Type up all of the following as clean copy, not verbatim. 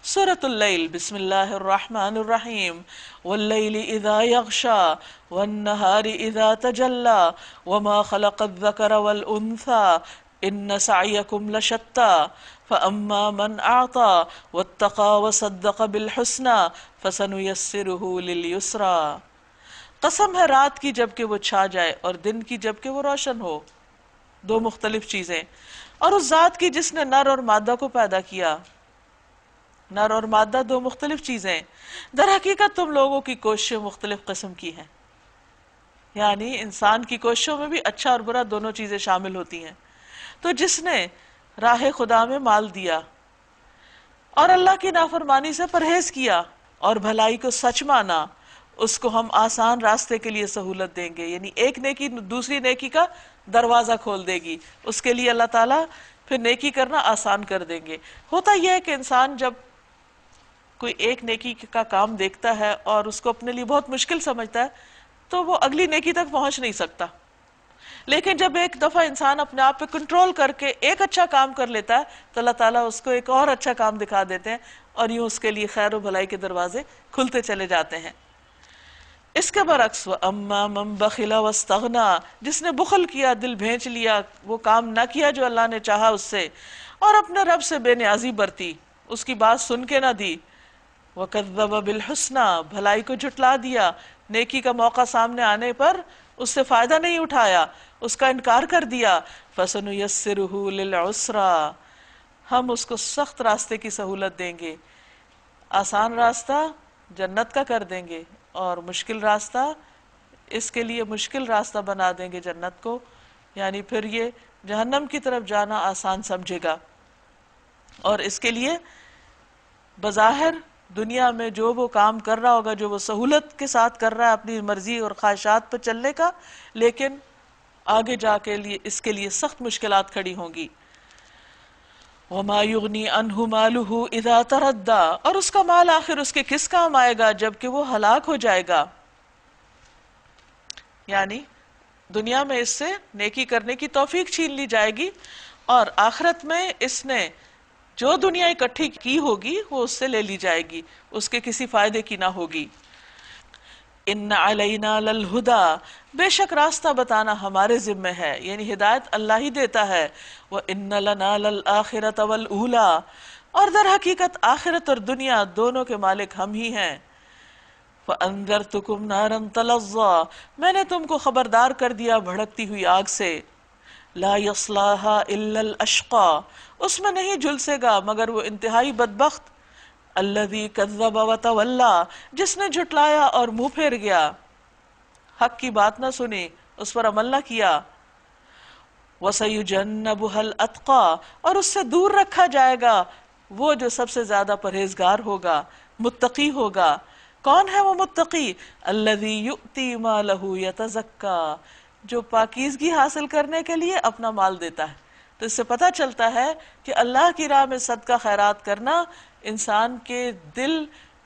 سورۃ اللیل، بسم اللہ الرحمن الرحیم، واللیل اذا یغشا والنہار اذا تجلی وما خلق الذکر والانثى ان سعیکم لشتی فاما من اعطى واتقى وصدق بالحسنى فسنیسرہ للیسرى۔ قسم ہے رات کی جب کہ وہ چھا جائے اور دن کی جب کہ وہ روشن ہو، دو مختلف چیزیں، اور اس ذات کی جس نے نر اور مادہ کو پیدا کیا۔ نر اور مادہ دو مختلف چیزیں، در حقیقت تم لوگوں کی کوششیں مختلف قسم کی ہیں، یعنی انسان کی کوششوں میں بھی اچھا اور برا دونوں چیزیں شامل ہوتی ہیں۔ تو جس نے راہ خدا میں مال دیا اور اللہ کی نافرمانی سے پرہیز کیا اور بھلائی کو سچ مانا، اس کو ہم آسان راستے کے لیے سہولت دیں گے، یعنی ایک نیکی دوسری نیکی کا دروازہ کھول دے گی، اس کے لیے اللہ تعالیٰ پھر نیکی کرنا آسان کر دیں گے۔ ہوتا یہ ہے کہ انسان جب کوئی ایک نیکی کا کام دیکھتا ہے اور اس کو اپنے لیے بہت مشکل سمجھتا ہے تو وہ اگلی نیکی تک پہنچ نہیں سکتا، لیکن جب ایک دفعہ انسان اپنے آپ پہ کنٹرول کر کے ایک اچھا کام کر لیتا ہے تو اللہ تعالیٰ اس کو ایک اور اچھا کام دکھا دیتے ہیں اور یوں اس کے لیے خیر و بھلائی کے دروازے کھلتے چلے جاتے ہیں۔ اس کے برعکس وَأَمَّا مَن بَخِلَ وَاسْتَغْنَىٰ، جس نے بخل کیا، دل بھینچ لیا، وہ کام نہ کیا جو اللہ نے چاہا اس سے، اور اپنے رب سے بے نیازی برتی، اس کی بات سن کے نہ دی، وَكَذَّبَ بِالْحُسْنَىٰ، بھلائی کو جھٹلا دیا، نیکی کا موقع سامنے آنے پر اس سے فائدہ نہیں اٹھایا، اس کا انکار کر دیا، فَسَنُيَسِّرُهُ لِلْعُسْرَىٰ، ہم اس کو سخت راستے کی سہولت دیں گے، آسان راستہ جنت کا کر دیں گے اور مشکل راستہ، اس کے لیے مشکل راستہ بنا دیں گے جنت کو، یعنی پھر یہ جہنم کی طرف جانا آسان سمجھے گا۔ اور اس کے لیے بظاہر دنیا میں جو وہ کام کر رہا ہوگا، جو وہ سہولت کے ساتھ کر رہا ہے اپنی مرضی اور خواہشات پہ چلنے کا، لیکن آگے جا کے اس کے لیے سخت مشکلات کھڑی ہوں گی۔ وَمَا يُغْنِي عَنْهُ مَالُهُ إِذَا تَرَدَّىٰ، اور اس کا مال آخر اس کے کس کام آئے گا جبکہ وہ ہلاک ہو جائے گا۔ یعنی دنیا میں اس سے نیکی کرنے کی توفیق چھین لی جائے گی اور آخرت میں اس نے جو دنیا اکٹھی کی ہوگی وہ اس سے لے لی جائے گی، اس کے کسی فائدے کی نہ ہوگی۔ ان علینا للہدا، بے شک راستہ بتانا ہمارے ذمہ ہے، یعنی ہدایت اللہ ہی دیتا ہے۔ وَإِنَّ لَنَا لَلْآخِرَةَ وَالْأُولَىٰ، اور در حقیقت آخرت اور دنیا دونوں کے مالک ہم ہی ہیں۔ فَأَنذَرْتُكُمْ نَارًا تَلَظَّىٰ، میں نے تم کو خبردار کر دیا بھڑکتی ہوئی آگ سے۔ لا يصلاها الا الاشقى، اس میں نہیں جھلسے گا مگر وہ انتہائی بدبخت۔ الذي كذب وتولى، جس نے جھٹلایا اور منہ پھیر گیا، حق کی بات نہ سنی، اس پر عمل نہ کیا۔ وسيجنبها الاتقى، اور اس سے دور رکھا جائے گا وہ جو سب سے زیادہ پرہیزگار ہوگا، متقی ہوگا۔ کون ہے وہ متقی؟ الذي يؤتي ماله يتزكى، جو پاکیزگی حاصل کرنے کے لیے اپنا مال دیتا ہے۔ تو اس سے پتہ چلتا ہے کہ اللہ کی راہ میں صدقہ خیرات کرنا انسان کے دل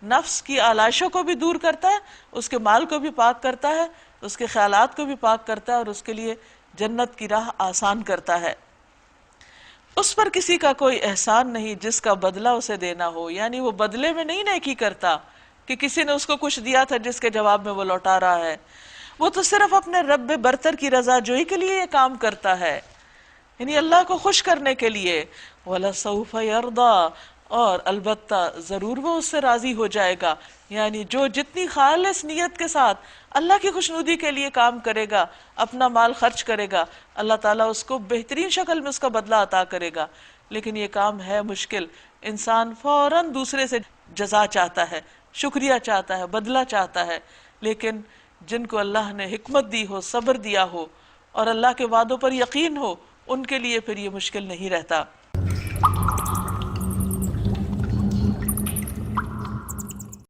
نفس کی آلائشوں کو بھی دور کرتا ہے، اس کے مال کو بھی پاک کرتا ہے، اس کے خیالات کو بھی پاک کرتا ہے اور اس کے لیے جنت کی راہ آسان کرتا ہے۔ اس پر کسی کا کوئی احسان نہیں جس کا بدلہ اسے دینا ہو، یعنی وہ بدلے میں نہیں نیکی کرتا کہ کسی نے اس کو کچھ دیا تھا جس کے جواب میں وہ لوٹا رہا ہے، وہ تو صرف اپنے رب برتر کی رضا جوئی کے لیے یہ کام کرتا ہے، یعنی اللہ کو خوش کرنے کے لیے۔ وَلَسَوْفَ يَرْضَىٰ، اور البتہ ضرور وہ اس سے راضی ہو جائے گا، یعنی جو جتنی خالص نیت کے ساتھ اللہ کی خوشنودی کے لیے کام کرے گا، اپنا مال خرچ کرے گا، اللہ تعالیٰ اس کو بہترین شکل میں اس کا بدلہ عطا کرے گا۔ لیکن یہ کام ہے مشکل، انسان فوراً دوسرے سے جزا چاہتا ہے، شکریہ چاہتا ہے، بدلہ چاہتا ہے، لیکن جن کو اللہ نے حکمت دی ہو، صبر دیا ہو اور اللہ کے وعدوں پر یقین ہو، ان کے لیے پھر یہ مشکل نہیں رہتا۔